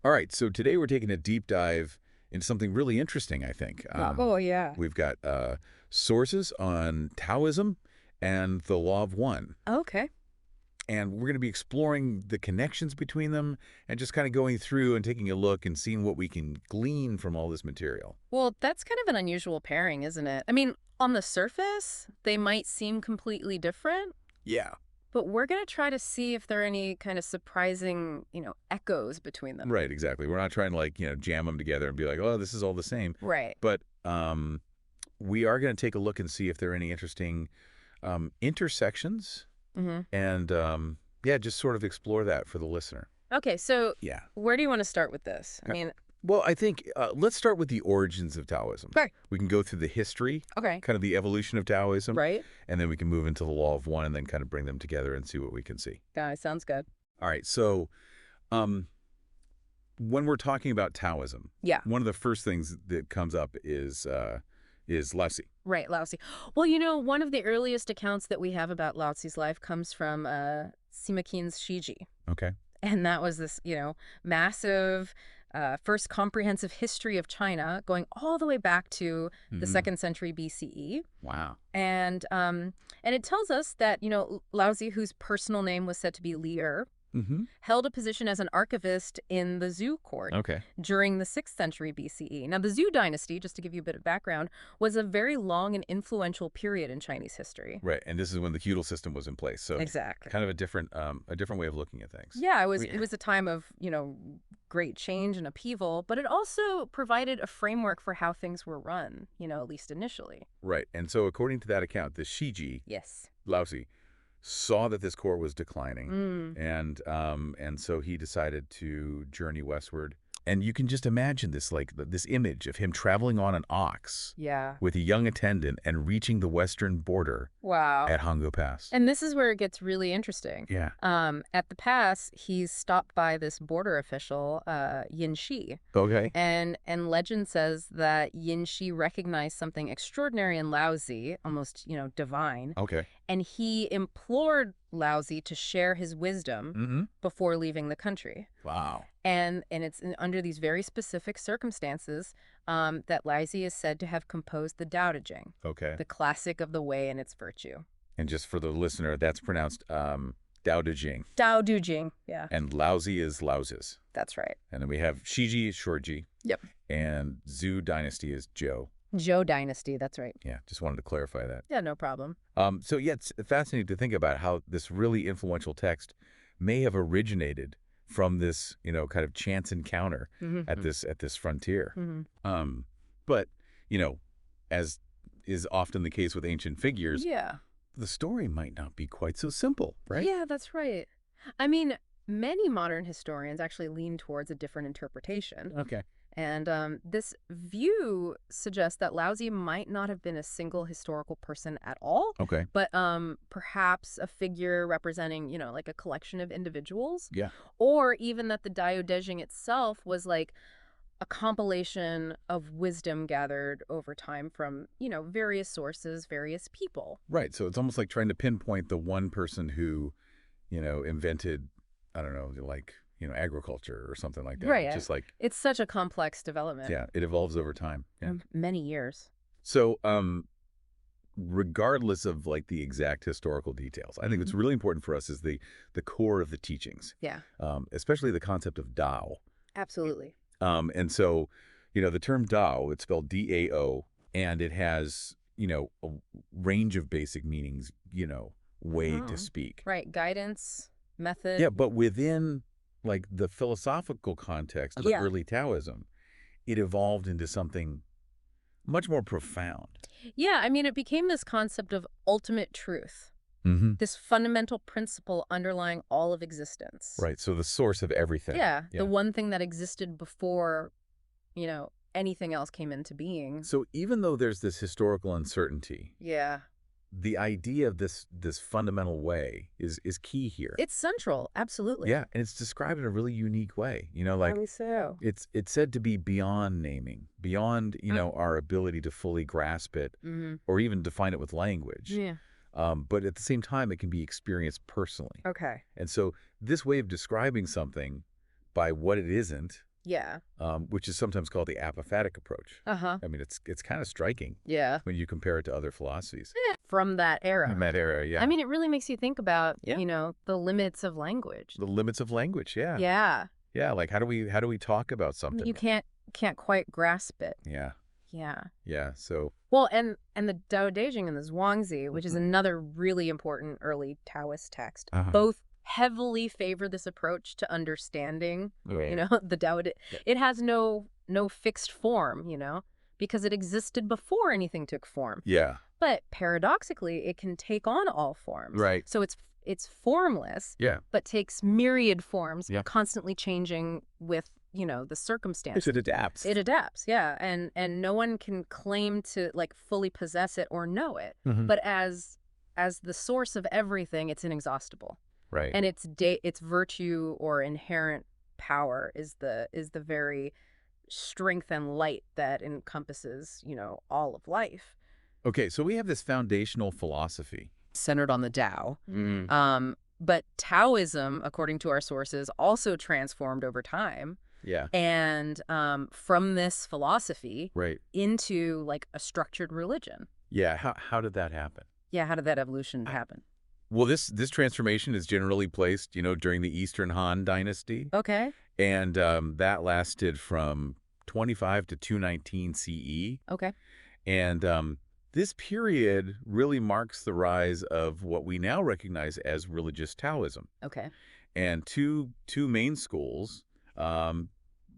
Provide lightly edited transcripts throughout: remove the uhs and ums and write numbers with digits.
All right, so today we're taking a deep dive into something really interesting, I think. Oh, yeah. We've got sources on Taoism and the Law of One. Okay. And we're going to be exploring the connections between them and just kind of going through and taking a look and seeing what we can glean from all this material. Well, that's kind of an unusual pairing, isn't it? I mean, on the surface, they might seem completely different, Yeah. but we're going to try to see if there are any kind of surprising, echoes between them. Right, exactly. We're not trying to, like, jam them together and be like, oh, this is all the same. Right. But we are going to take a look and see if there are any interesting intersections. Mm-hmm. And, yeah, just sort of explore that for the listener. Okay, so Yeah. where do you want to start with this? I mean, Well, I think let's start with the origins of Taoism. okay. We can go through the history, Okay. kind of the evolution of Taoism, Right? and then we can move into the Law of One and then kind of bring them together and see what we can see. Yeah, sounds good. All right, so when we're talking about Taoism, Yeah. one of the first things that comes up is Lousi. Right, Laozi. Well, one of the earliest accounts that we have about Laozi's life comes from Simakin Shi. Okay. And that was this, massive first comprehensive history of China going all the way back to the 2nd century BCE. Wow. And it tells us that, Laozi, whose personal name was said to be Li Er, held a position as an archivist in the Zhou court Okay. during the 6th century BCE. Now, the Zhou dynasty, just to give you a bit of background, was a very long and influential period in Chinese history. Right, and this is when the feudal system was in place, so Exactly. kind of a different way of looking at things. Yeah, it was a time of, great change and upheaval, but it also provided a framework for how things were run, at least initially. Right, and so according to that account, the Shiji, Yes. Lousi, saw that this court was declining, Mm. and so he decided to journey westward. And you can just imagine this, like this image of him traveling on an ox Yeah. with a young attendant and reaching the western border Wow. at Hango Pass. And this is where it gets really interesting. Yeah. At the pass, he's stopped by this border official, Yin Shi. Okay. And legend says that Yin Shi recognized something extraordinary in Laozi, almost, divine. Okay. And he implored Laozi to share his wisdom before leaving the country. Wow. And it's under these very specific circumstances that Laozi is said to have composed the Dao De Jing, Okay. the classic of the way and its virtue. And just for the listener, that's pronounced Dao De Jing. Dao De Jing, yeah. And Laozi is Laozi's. That's right. And then we have Shiji is Shorji. Yep. And Zhou Dynasty is Zhou. Zhou Dynasty, that's right. Yeah, just wanted to clarify that. Yeah, no problem. So yeah, it's fascinating to think about how this really influential text may have originated from this, kind of chance encounter at this frontier. But, as is often the case with ancient figures, Yeah. the story might not be quite so simple, right? Yeah, that's right. I mean, many modern historians actually lean towards a different interpretation. Okay. And this view suggests that Laozi might not have been a single historical person at all, Okay. but perhaps a figure representing, like a collection of individuals. Yeah. Or even that the Dao De Jing itself was like a compilation of wisdom gathered over time from, various sources, various people. Right. So it's almost like trying to pinpoint the one person who, invented, I don't know, like, agriculture or something like that. Right. Just like, It's such a complex development. yeah, it evolves over time. Yeah. Many years. So, regardless of like the exact historical details, I think what's really important for us is the core of the teachings. Yeah, Especially the concept of Dao. absolutely. And so, the term Dao, it's spelled D-A-O, and it has, a range of basic meanings, way to speak. Right. Guidance, method. Yeah, but within like the philosophical context of early Taoism, it evolved into something much more profound. Yeah, I mean, it became this concept of ultimate truth, this fundamental principle underlying all of existence. Right, so the source of everything. Yeah, the one thing that existed before, anything else came into being. So even though there's this historical uncertainty, Yeah. the idea of this fundamental way is key here. It's central, absolutely. Yeah, and it's described in a really unique way. Like so. it's said to be beyond naming, beyond, our ability to fully grasp it or even define it with language. Yeah. But at the same time, it can be experienced personally. Okay. And so this way of describing something by what it isn't Yeah. which is sometimes called the apophatic approach. Uh-huh. I mean, it's kind of striking Yeah. when you compare it to other philosophies. From that era. In that era, yeah. I mean, it really makes you think about, Yeah. you know, the limits of language. The limits of language, yeah. Yeah. Yeah, like how do we talk about something? You can't quite grasp it. Yeah. Yeah. Yeah, so Well, and the Dao De Jing and the Zhuangzi, which is another really important early Taoist text, both heavily favor this approach to understanding, you know, the Dao De. Yeah. It has no fixed form, you know, because it existed before anything took form. yeah. But paradoxically, it can take on all forms. Right. So it's formless, Yeah. but takes myriad forms, Yeah. constantly changing with, you know, the circumstances. It adapts. It adapts, yeah. And no one can claim to like fully possess it or know it. But as the source of everything, it's inexhaustible. Right. And its virtue or inherent power is the very strength and light that encompasses, you know, all of life. Okay, so we have this foundational philosophy Centered on the Tao. But Taoism, according to our sources, also transformed over time. Yeah. And from this philosophy Right. into like a structured religion. Yeah. How did that happen? Yeah, how did that evolution happen? Well, this transformation is generally placed, you know, during the Eastern Han Dynasty. Okay. And that lasted from 25 to 219 CE. Okay. And this period really marks the rise of what we now recognize as religious Taoism. Okay. And two main schools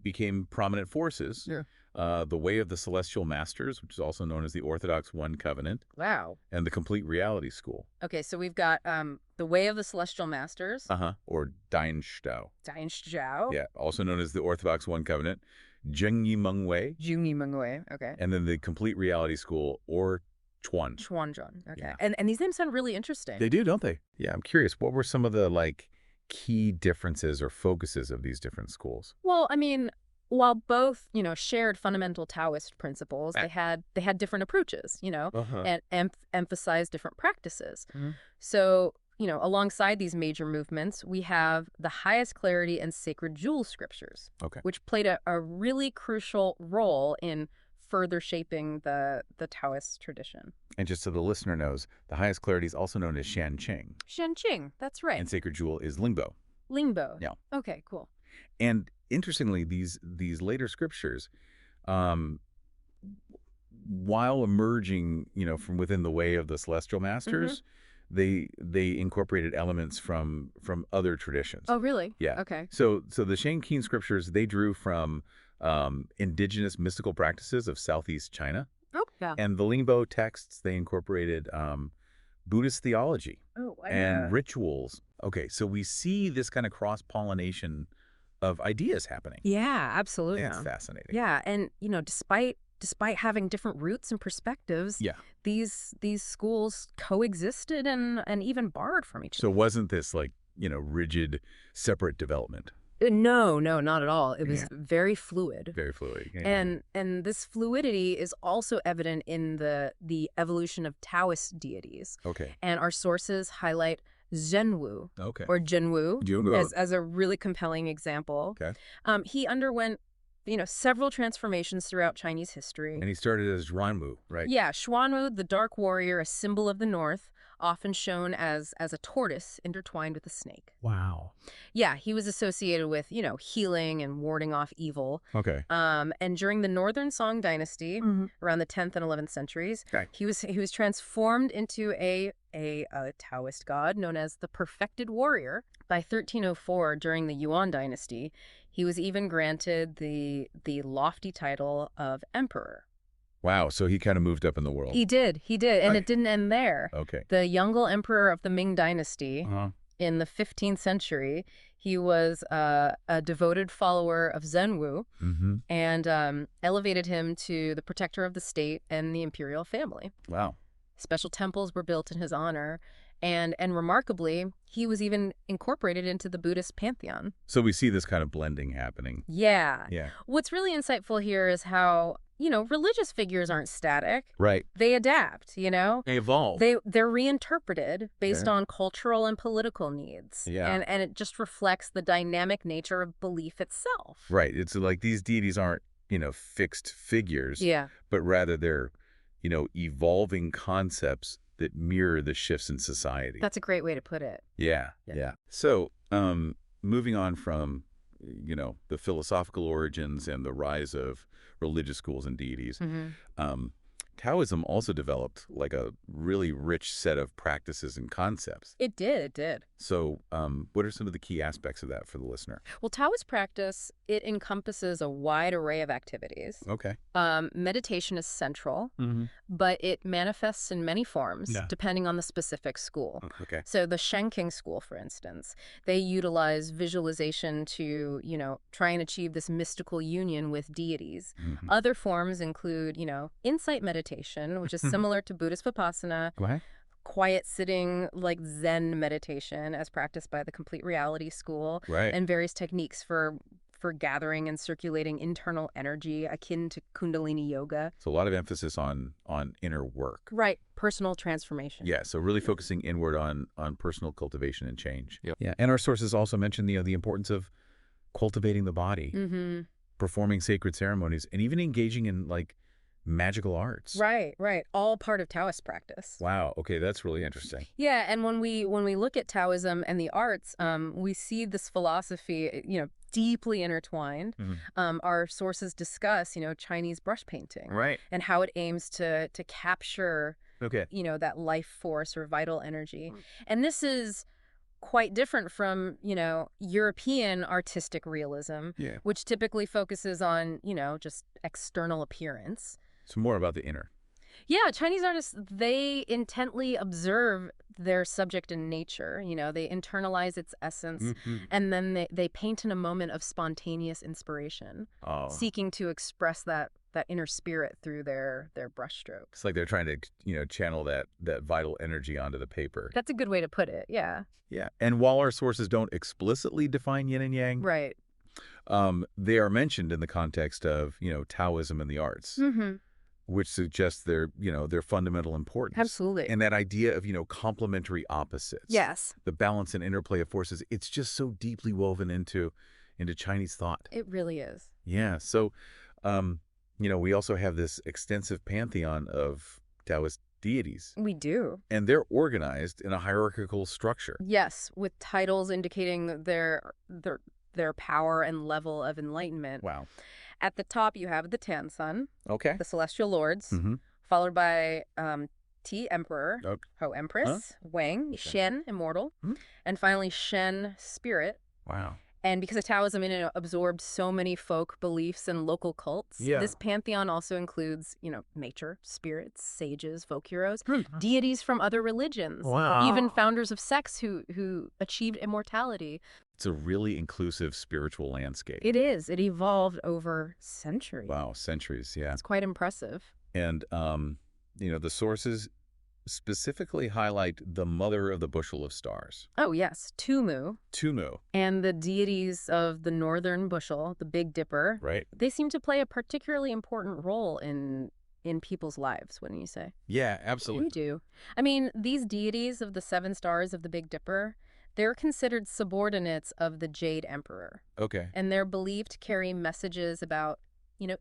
became prominent forces. Yeah. The Way of the Celestial Masters, which is also known as the Orthodox One Covenant, Wow. and the Complete Reality School. Okay, so we've got the Way of the Celestial Masters. Or Dynasty. Zhou. Yeah, also known as the Orthodox One Covenant, Zheng Meng Wei, Jung Mengwei. Okay. and then the Complete Reality School, or Chuan. Chuanzhong. Okay. Yeah. And these names sound really interesting. They do, don't they? Yeah, I'm curious. What were some of the like key differences or focuses of these different schools? Well, I mean, while both, you know, shared fundamental Taoist principles, they had different approaches, you know, and emphasized different practices. So, you know, alongside these major movements, we have the highest clarity and sacred jewel scriptures, which played a really crucial role in further shaping the Taoist tradition. And just so the listener knows, the highest clarity is also known as Shanqing. Shanqing, that's right. And sacred jewel is Lingbo. Lingbo. Yeah. Okay, cool. And interestingly, these later scriptures, while emerging, you know, from within the Way of the Celestial Masters, they incorporated elements from other traditions. Oh, really? Yeah. Okay. So the Shanqing scriptures, they drew from indigenous mystical practices of Southeast China. Oh, yeah. And the Lingbo texts, they incorporated Buddhist theology and rituals. Okay, so we see this kind of cross-pollination of ideas happening. Yeah, absolutely. It's fascinating. Yeah, and you know, despite having different roots and perspectives, these schools coexisted and even borrowed from each other. So wasn't this like, you know, rigid, separate development? No, not at all. It was very fluid. Very fluid. Yeah. And this fluidity is also evident in the evolution of Taoist deities. Okay. And our sources highlight Zhenwu, or Zhenwu, as a really compelling example. Okay. He underwent, you know, several transformations throughout Chinese history. And he started as Xuanwu, right? Yeah, Xuanwu, the dark warrior, a symbol of the north, often shown as a tortoise intertwined with a snake. Wow. Yeah, he was associated with, you know, healing and warding off evil. Okay. And during the Northern Song Dynasty, around the 10th and 11th centuries, he was transformed into a Taoist god known as the Perfected Warrior. By 1304, during the Yuan Dynasty, he was even granted the lofty title of emperor. Wow, so he kind of moved up in the world. He did, and it didn't end there. Okay. The Yongle emperor of the Ming Dynasty, in the 15th century, he was a devoted follower of Zhenwu and elevated him to the protector of the state and the imperial family. Wow. Special temples were built in his honor, And remarkably, he was even incorporated into the Buddhist pantheon. So we see this kind of blending happening. Yeah. Yeah. What's really insightful here is how, religious figures aren't static. Right. They adapt, They evolve. They're reinterpreted based on cultural and political needs. Yeah. And it just reflects the dynamic nature of belief itself. Right. It's like these deities aren't, fixed figures. Yeah. But rather they're, evolving concepts that mirror the shifts in society. That's a great way to put it. Yeah. So, moving on from, the philosophical origins and the rise of religious schools and deities, Taoism also developed like a really rich set of practices and concepts. It did. So what are some of the key aspects of that for the listener? Well, Taoist practice, it encompasses a wide array of activities. Okay. Meditation is central, but it manifests in many forms depending on the specific school. Okay. So the Shenking school, for instance, they utilize visualization to, try and achieve this mystical union with deities. Other forms include, insight meditation, which is similar to Buddhist Vipassana, quiet sitting, like Zen meditation, as practiced by the Complete Reality School, and various techniques for gathering and circulating internal energy akin to Kundalini yoga. So a lot of emphasis on inner work. Right. Personal transformation. Yeah. So really focusing inward on personal cultivation and change. Yep. Yeah. And our sources also mention the importance of cultivating the body, performing sacred ceremonies, and even engaging in like magical arts. Right. All part of Taoist practice. Wow. Okay, that's really interesting. Yeah, and when we look at Taoism and the arts, we see this philosophy, deeply intertwined. Our sources discuss, Chinese brush painting, and how it aims to capture, that life force or vital energy. And this is quite different from, European artistic realism, which typically focuses on, just external appearance. So more about the inner. Yeah, Chinese artists, they intently observe their subject in nature. They internalize its essence, and then they paint in a moment of spontaneous inspiration, seeking to express that inner spirit through their brushstrokes. It's like they're trying to, channel that vital energy onto the paper. That's a good way to put it, yeah. Yeah, and while our sources don't explicitly define yin and yang, right, they are mentioned in the context of, Taoism and the arts. Which suggests their fundamental importance. Absolutely. And that idea of, complementary opposites. Yes. The balance and interplay of forces, it's just so deeply woven into Chinese thought. It really is. Yeah. So, we also have this extensive pantheon of Taoist deities. We do. And they're organized in a hierarchical structure. Yes, with titles indicating their power and level of enlightenment. Wow. At the top, you have the Tansun, okay, the Celestial Lords, followed by Ti Emperor, Ho Empress, Wang, Shen, Immortal, and finally Shen, Spirit. Wow. And because of Taoism, absorbed so many folk beliefs and local cults, this pantheon also includes, nature, spirits, sages, folk heroes, deities from other religions, even founders of sects who achieved immortality. It's a really inclusive spiritual landscape. It is. It evolved over centuries. Wow, centuries, yeah. It's quite impressive. And, the sources specifically highlight the mother of the bushel of stars. Oh, yes, Tumu. Tumu. And the deities of the northern bushel, the Big Dipper. Right. They seem to play a particularly important role in people's lives, wouldn't you say? Yeah, absolutely. We do. I mean, these deities of the 7 stars of the Big Dipper, they're considered subordinates of the Jade Emperor. Okay. And they're believed to carry messages about,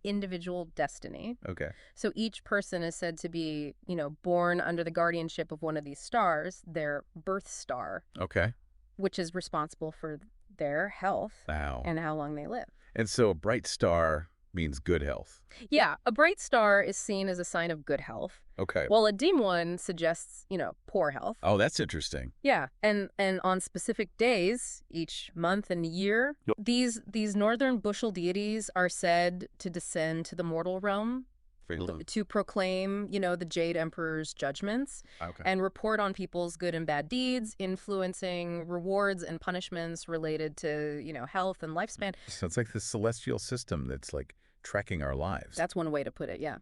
individual destiny. Okay. So each person is said to be, born under the guardianship of one of these stars, their birth star. Okay. Which is responsible for their health. Wow. And how long they live. And so a bright star means good health. Yeah, a bright star is seen as a sign of good health. Okay. While a dim one suggests, poor health. Oh, that's interesting. Yeah, and on specific days, each month and year, these northern bushel deities are said to descend to the mortal realm to proclaim, the Jade Emperor's judgments and report on people's good and bad deeds, influencing rewards and punishments related to, health and lifespan. So it's like the celestial system that's like tracking our lives. That's one way to put it, yeah.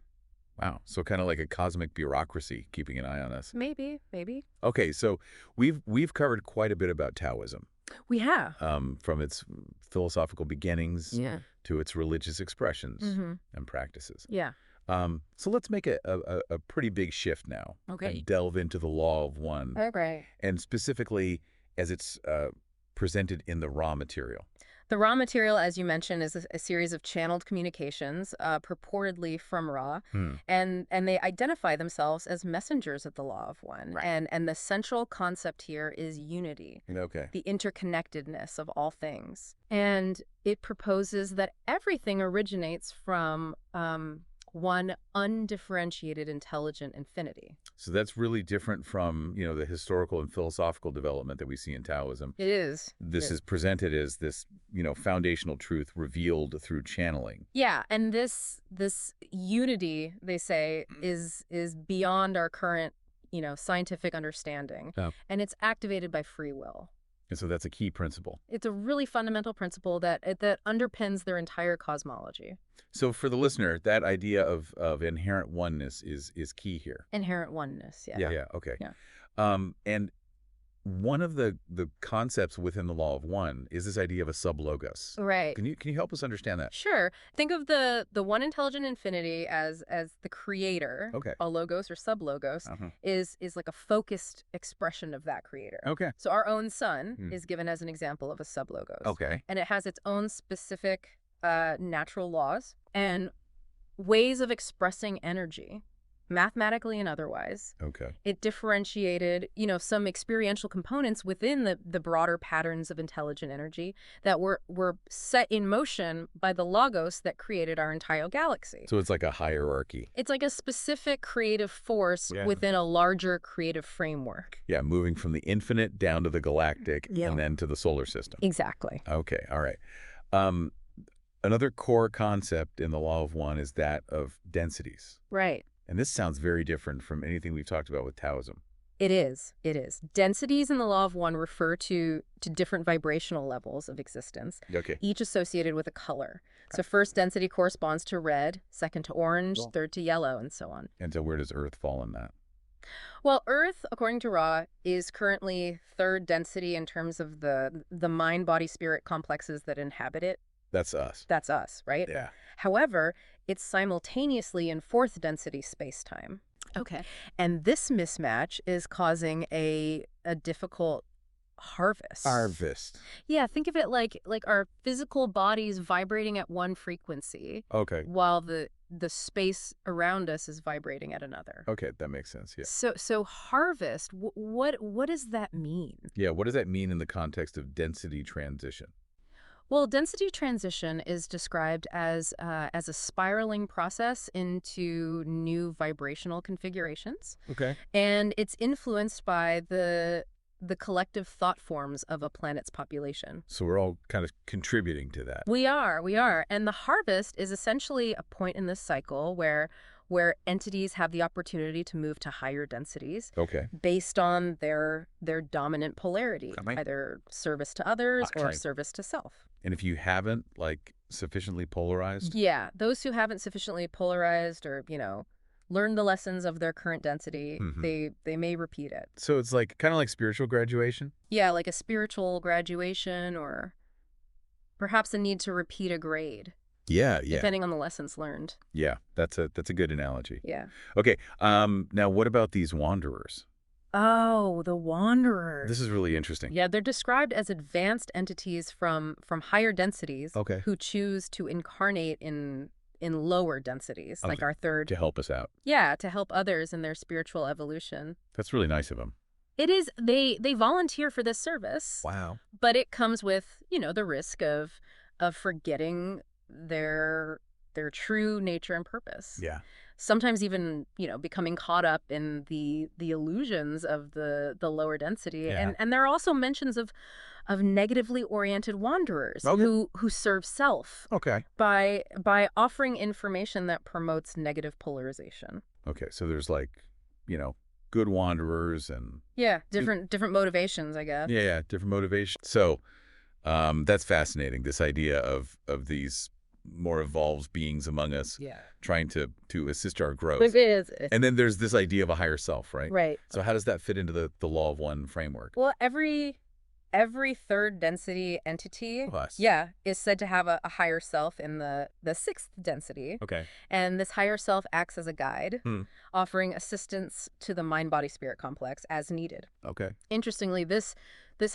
Wow. So kind of like a cosmic bureaucracy keeping an eye on us. Maybe, maybe. Okay, so we've covered quite a bit about Taoism, We have. from its philosophical beginnings Yeah. to its religious expressions Mm-hmm. and practices. Yeah. So let's make a pretty big shift now Okay. and delve into the Law of One, Okay. and specifically as it's presented in the raw material. The raw material, as you mentioned, is a series of channeled communications, purportedly from Ra, and they identify themselves as messengers of the Law of One. Right. And the central concept here is unity, Okay. the interconnectedness of all things. And it proposes that everything originates from one undifferentiated intelligent infinity. So that's really different from, the historical and philosophical development that we see in Taoism. It is. This is presented as this, foundational truth revealed through channeling. Yeah, and this unity, they say, is beyond our current, scientific understanding. Oh. And it's activated by free will. And so that's a key principle. It's a really fundamental principle that underpins their entire cosmology. So for the listener, that idea of inherent oneness is key here. Inherent oneness, yeah. Yeah, okay. Yeah. And one of the concepts within the Law of One is this idea of a sublogos. Right. Can you help us understand that? Sure. Think of the one intelligent infinity as the creator. Okay. A logos or sublogos is like a focused expression of that creator. Okay. So our own sun is given as an example of a sublogos. Okay. And it has its own specific natural laws and ways of expressing energy, mathematically and otherwise. Okay. It differentiated, some experiential components within the broader patterns of intelligent energy that were set in motion by the logos that created our entire galaxy. So it's like a hierarchy. It's like a specific creative force within a larger creative framework. Yeah, moving from the infinite down to the galactic and then to the solar system. Exactly. Okay, all right. Another core concept in the Law of One is that of densities. Right. And this sounds very different from anything we've talked about with Taoism. It is. It is. Densities in the Law of One refer to different vibrational levels of existence, each associated with a color. So first density corresponds to red, second to orange, third to yellow, and so on. And so where does Earth fall in that? Well, Earth, according to Ra, is currently third density in terms of the mind-body-spirit complexes that inhabit it. That's us. That's us, right? Yeah. However, it's simultaneously in fourth density space-time. Okay. And this mismatch is causing a difficult harvest. Harvest. Yeah, think of it like our physical bodies vibrating at one frequency. Okay. While the space around us is vibrating at another. Okay, that makes sense. Yeah. So harvest, what does that mean? Yeah, what does that mean in the context of density transition? Well, density transition is described as a spiraling process into new vibrational configurations. Okay. And it's influenced by the collective thought forms of a planet's population. So we're all kind of contributing to that. We are. And the harvest is essentially a point in this cycle where entities have the opportunity to move to higher densities based on their dominant polarity, either service to others or service to self. And if you haven't, sufficiently polarized? Yeah, those who haven't sufficiently polarized or, learned the lessons of their current density, they may repeat it. So it's kind of like spiritual graduation? Yeah, like a spiritual graduation or perhaps a need to repeat a grade. Yeah. Depending on the lessons learned. Yeah, that's a good analogy. Yeah. Okay, now what about these wanderers? Oh, the wanderers. This is really interesting. Yeah, they're described as advanced entities from higher densities who choose to incarnate in lower densities, like our third. To help us out. Yeah, to help others in their spiritual evolution. That's really nice of them. It is. They volunteer for this service. Wow. But it comes with, the risk of forgetting their true nature and purpose. Yeah. Sometimes even, becoming caught up in the illusions of the lower density. Yeah. And there are also mentions of negatively oriented wanderers who serve self by offering information that promotes negative polarization. Okay, so there's good wanderers and different motivations, I guess. Yeah, different motivations. So that's fascinating, this idea of these more evolved beings among us, trying to assist our growth. It is. And then there's this idea of a higher self, right? Right. So how does that fit into the law of one framework? Well, every third density entity, is said to have a higher self in the sixth density. Okay. And this higher self acts as a guide, offering assistance to the mind-body-spirit complex as needed. Okay. Interestingly, this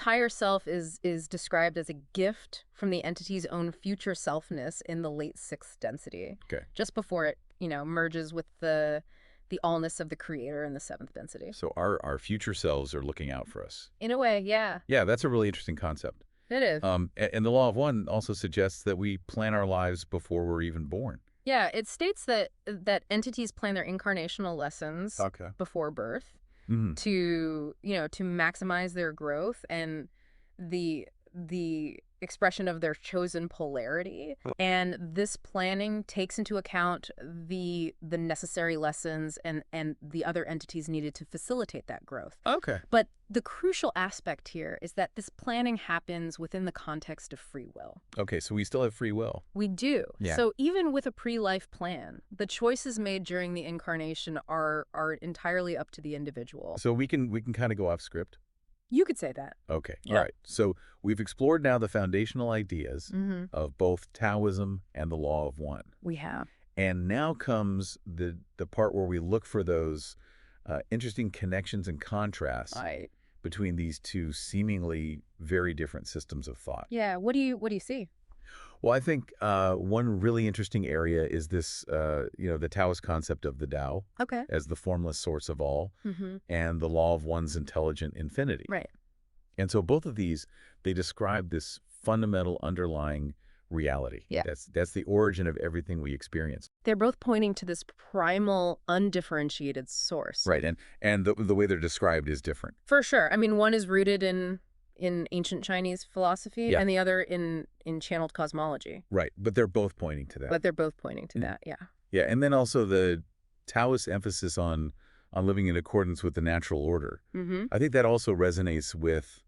higher self is described as a gift from the entity's own future selfness in the late sixth density. Okay. Just before it, merges with the allness of the creator in the seventh density. So our future selves are looking out for us. In a way, yeah. Yeah, that's a really interesting concept. It is. And the law of one also suggests that we plan our lives before we're even born. Yeah, it states that entities plan their incarnational lessons before birth to maximize their growth and the expression of their chosen polarity. And this planning takes into account the necessary lessons and the other entities needed to facilitate that growth. Okay. But the crucial aspect here is that this planning happens within the context of free will. Okay, so we still have free will. We do. Yeah. So even with a pre-life plan, the choices made during the incarnation are entirely up to the individual. So we can kind of go off script? You could say that. Okay. All right. So we've explored now the foundational ideas of both Taoism and the law of one. We have. And now comes the part where we look for those interesting connections and contrasts between these two seemingly very different systems of thought. Yeah. What do you see? Well, I think one really interesting area is this, the Taoist concept of the Tao as the formless source of all, and the law of one's intelligent infinity. Right. And so both of these, they describe this fundamental underlying reality. Yeah. That's the origin of everything we experience. They're both pointing to this primal, undifferentiated source. Right. And the way they're described is different. For sure. I mean, one is rooted in ancient Chinese philosophy and the other in channeled cosmology. Right. But they're both pointing to that. Yeah. Yeah. And then also the Taoist emphasis on living in accordance with the natural order. I think that also resonates with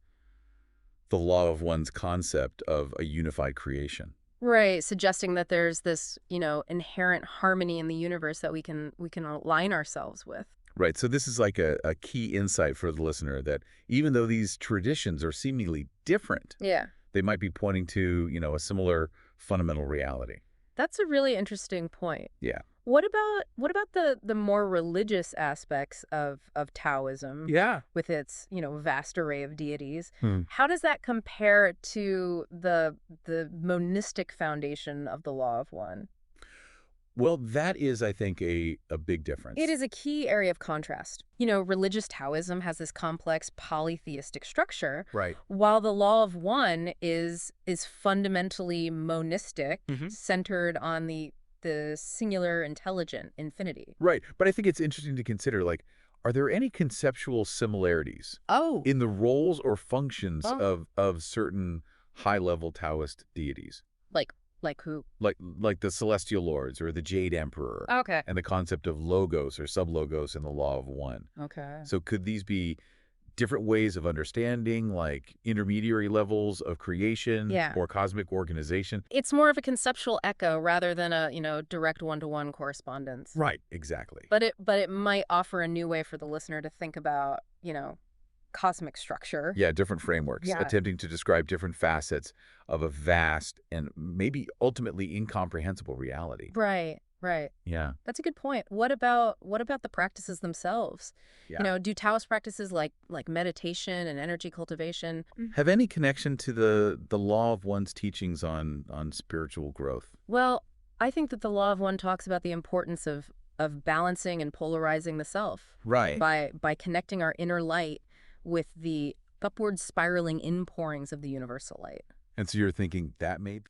the law of one's concept of a unified creation. Right, suggesting that there's this, inherent harmony in the universe that we can align ourselves with. Right. So this is like a key insight for the listener that even though these traditions are seemingly different, they might be pointing to, a similar fundamental reality. That's a really interesting point. Yeah. What about the more religious aspects of Taoism? Yeah. With its, vast array of deities. How does that compare to the monistic foundation of the law of one? Well, that is, I think, a big difference. It is a key area of contrast. Religious Taoism has this complex polytheistic structure, right? While the law of one is fundamentally monistic, centered on the singular intelligent infinity. Right. But I think it's interesting to consider, are there any conceptual similarities in the roles or functions of certain high-level Taoist deities? Like who? Like the Celestial Lords or the Jade Emperor. Okay. And the concept of logos or sublogos in the law of one. Okay. So could these be different ways of understanding, like intermediary levels of creation or cosmic organization? It's more of a conceptual echo rather than a, direct one-to-one correspondence. Right, exactly. But it might offer a new way for the listener to think about, cosmic structure. Yeah, different frameworks, attempting to describe different facets of a vast and maybe ultimately incomprehensible reality. Right. Yeah. That's a good point. What about the practices themselves? Yeah. Do Taoist practices like meditation and energy cultivation have any connection to the law of one's teachings on spiritual growth? Well, I think that the law of one talks about the importance of balancing and polarizing the self. Right. By connecting our inner light with the upward spiraling inpourings of the universal light. And so you're thinking that may be